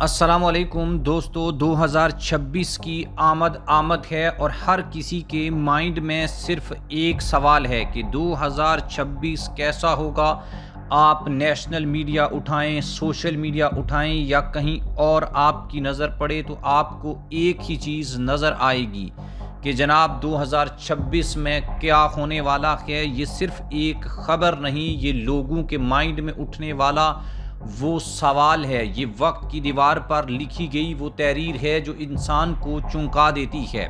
السلام علیکم دوستو، 2026 کی آمد ہے اور ہر کسی کے مائنڈ میں صرف ایک سوال ہے کہ 2026 کیسا ہوگا۔ آپ نیشنل میڈیا اٹھائیں، سوشل میڈیا اٹھائیں یا کہیں اور آپ کی نظر پڑے تو آپ کو ایک ہی چیز نظر آئے گی کہ جناب 2026 میں کیا ہونے والا ہے۔ یہ صرف ایک خبر نہیں، یہ لوگوں کے مائنڈ میں اٹھنے والا وہ سوال ہے، یہ وقت کی دیوار پر لکھی گئی وہ تحریر ہے جو انسان کو چونکا دیتی ہے،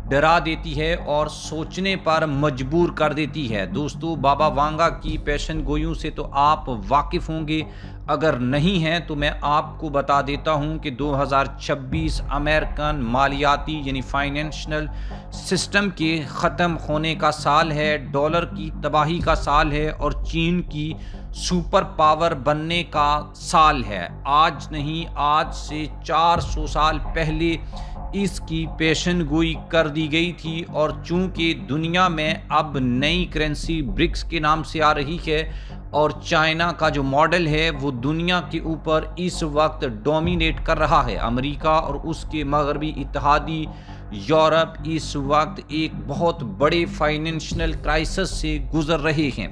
ڈرا دیتی ہے اور سوچنے پر مجبور کر دیتی ہے۔ دوستو، بابا وانگا کی پیشن گوئیوں سے تو آپ واقف ہوں گے، اگر نہیں ہیں تو میں آپ کو بتا دیتا ہوں کہ 2026 امریکن مالیاتی یعنی فائنینشل سسٹم کے ختم ہونے کا سال ہے، ڈالر کی تباہی کا سال ہے اور چین کی سپر پاور بننے کا سال ہے۔ آج نہیں، آج سے 400 سال پہلے اس کی پیشن گوئی کر دی گئی تھی، اور چونکہ دنیا میں اب نئی کرنسی برکس کے نام سے آ رہی ہے اور چائنا کا جو ماڈل ہے وہ دنیا کے اوپر اس وقت ڈومینیٹ کر رہا ہے۔ امریکہ اور اس کے مغربی اتحادی یورپ اس وقت ایک بہت بڑے فائنینشل کرائسس سے گزر رہے ہیں۔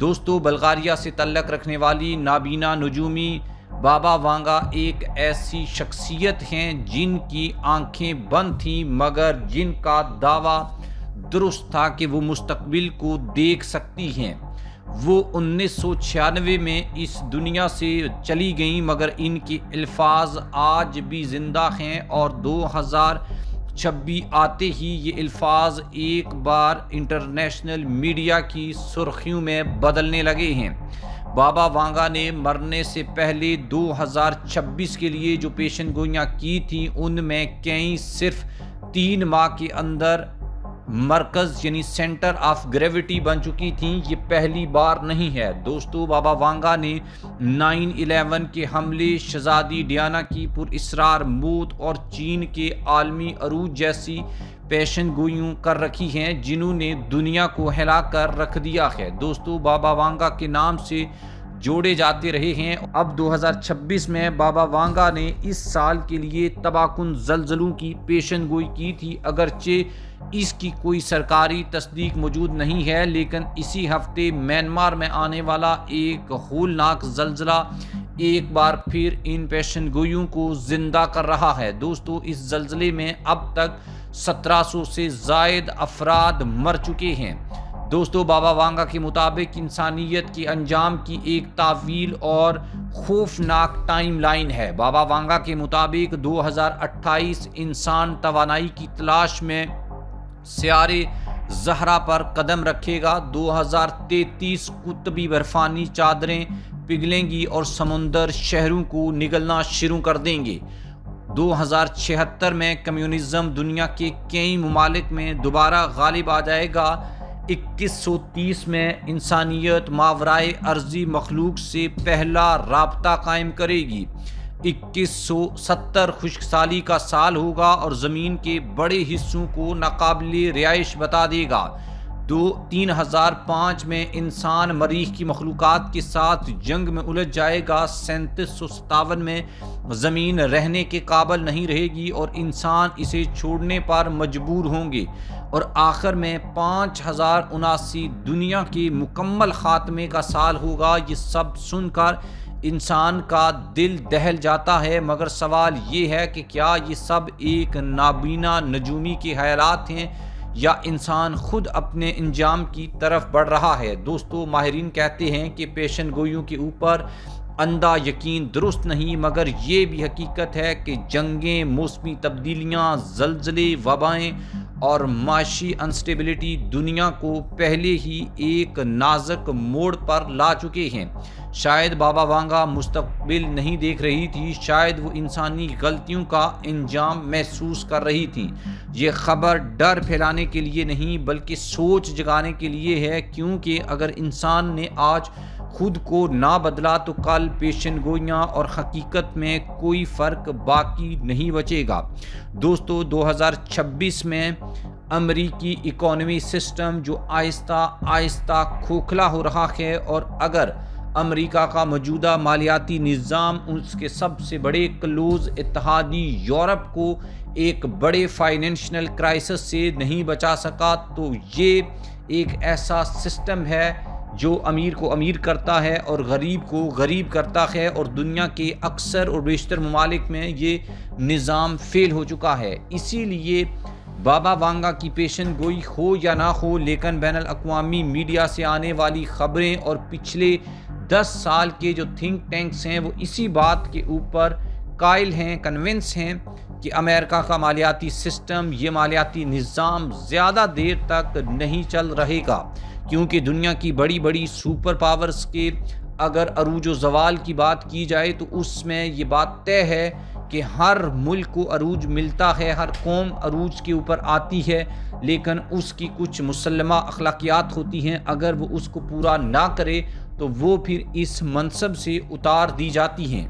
دوستو، بلغاریہ سے تعلق رکھنے والی نابینا نجومی بابا وانگا ایک ایسی شخصیت ہیں جن کی آنکھیں بند تھیں مگر جن کا دعویٰ درست تھا کہ وہ مستقبل کو دیکھ سکتی ہیں۔ وہ 1996 میں اس دنیا سے چلی گئیں مگر ان کے الفاظ آج بھی زندہ ہیں، اور 2026 آتے ہی یہ الفاظ ایک بار انٹرنیشنل میڈیا کی سرخیوں میں بدلنے لگے ہیں۔ بابا وانگا نے مرنے سے پہلے 2026 کے لیے جو پیشن گوئیاں کی تھیں ان میں کئی صرف 3 ماہ کے اندر مرکز یعنی سینٹر آف گریوٹی بن چکی تھیں۔ یہ پہلی بار نہیں ہے دوستو۔ بابا وانگا نے 9/11 کے حملے، شہزادی ڈیانا کی پراسرار موت اور چین کے عالمی عروج جیسی پیشن گوئیاں کر رکھی ہیں جنہوں نے دنیا کو ہلا کر رکھ دیا ہے۔ دوستو، بابا وانگا کے نام سے جوڑے جاتے رہے ہیں۔ اب 2026 میں بابا وانگا نے اس سال کے لیے تباہ کن زلزلوں کی پیشن گوئی کی تھی، اگرچہ اس کی کوئی سرکاری تصدیق موجود نہیں ہے، لیکن اسی ہفتے میانمار میں آنے والا ایک ہولناک زلزلہ ایک بار پھر ان پیشن گوئیوں کو زندہ کر رہا ہے۔ دوستو، اس زلزلے میں اب تک 1700 سے زائد افراد مر چکے ہیں۔ دوستو، بابا وانگا کے مطابق انسانیت کے انجام کی ایک طویل اور خوفناک ٹائم لائن ہے۔ بابا وانگا کے مطابق 2028 انسان توانائی کی تلاش میں سیارے زہرا پر قدم رکھے گا۔ 2033 قطبی برفانی چادریں پگھلیں گی اور سمندر شہروں کو نگلنا شروع کر دیں گے۔ 2076 میں کمیونزم دنیا کے کئی ممالک میں دوبارہ غالب آ جائے گا۔ 2130 میں انسانیت ماورائے ارضی مخلوق سے پہلا رابطہ قائم کرے گی۔ 2170 خشک سالی کا سال ہوگا اور زمین کے بڑے حصوں کو ناقابل رہائش بتا دے گا۔ 3005 میں انسان مریخ کی مخلوقات کے ساتھ جنگ میں الجھ جائے گا۔ 3757 میں زمین رہنے کے قابل نہیں رہے گی اور انسان اسے چھوڑنے پر مجبور ہوں گے، اور آخر میں 5079 دنیا کے مکمل خاتمے کا سال ہوگا۔ یہ سب سن کر انسان کا دل دہل جاتا ہے، مگر سوال یہ ہے کہ کیا یہ سب ایک نابینا نجومی کے خیالات ہیں یا انسان خود اپنے انجام کی طرف بڑھ رہا ہے؟ دوستو، ماہرین کہتے ہیں کہ پیشن گوئیوں کے اوپر اندھا یقین درست نہیں، مگر یہ بھی حقیقت ہے کہ جنگیں، موسمی تبدیلیاں، زلزلے، وبائیں اور معاشی انسٹیبلٹی دنیا کو پہلے ہی ایک نازک موڑ پر لا چکے ہیں۔ شاید بابا وانگا مستقبل نہیں دیکھ رہی تھی، شاید وہ انسانی غلطیوں کا انجام محسوس کر رہی تھی۔ یہ خبر ڈر پھیلانے کے لیے نہیں بلکہ سوچ جگانے کے لیے ہے، کیونکہ اگر انسان نے آج خود کو نہ بدلا تو کل پیشن گوئیاں اور حقیقت میں کوئی فرق باقی نہیں بچے گا۔ دوستو، 2026 میں امریکی اکانومی سسٹم جو آہستہ آہستہ کھوکھلا ہو رہا ہے، اور اگر امریکہ کا موجودہ مالیاتی نظام اس کے سب سے بڑے کلوز اتحادی یورپ کو ایک بڑے فائنینشیل کرائسس سے نہیں بچا سکا، تو یہ ایک ایسا سسٹم ہے جو امیر کو امیر کرتا ہے اور غریب کو غریب کرتا ہے، اور دنیا کے اکثر اور بیشتر ممالک میں یہ نظام فیل ہو چکا ہے۔ اسی لیے بابا وانگا کی پیشن گوئی ہو یا نہ ہو، لیکن بین الاقوامی میڈیا سے آنے والی خبریں اور پچھلے 10 سال کے جو تھنک ٹینکس ہیں وہ اسی بات کے اوپر قائل ہیں، کنونس ہیں کہ امریکہ کا مالیاتی سسٹم، یہ مالیاتی نظام زیادہ دیر تک نہیں چل رہے گا، کیونکہ دنیا کی بڑی بڑی سپر پاورز کے اگر عروج و زوال کی بات کی جائے تو اس میں یہ بات طے ہے کہ ہر ملک کو عروج ملتا ہے، ہر قوم عروج کے اوپر آتی ہے، لیکن اس کی کچھ مسلمہ اخلاقیات ہوتی ہیں، اگر وہ اس کو پورا نہ کرے تو وہ پھر اس منصب سے اتار دی جاتی ہیں۔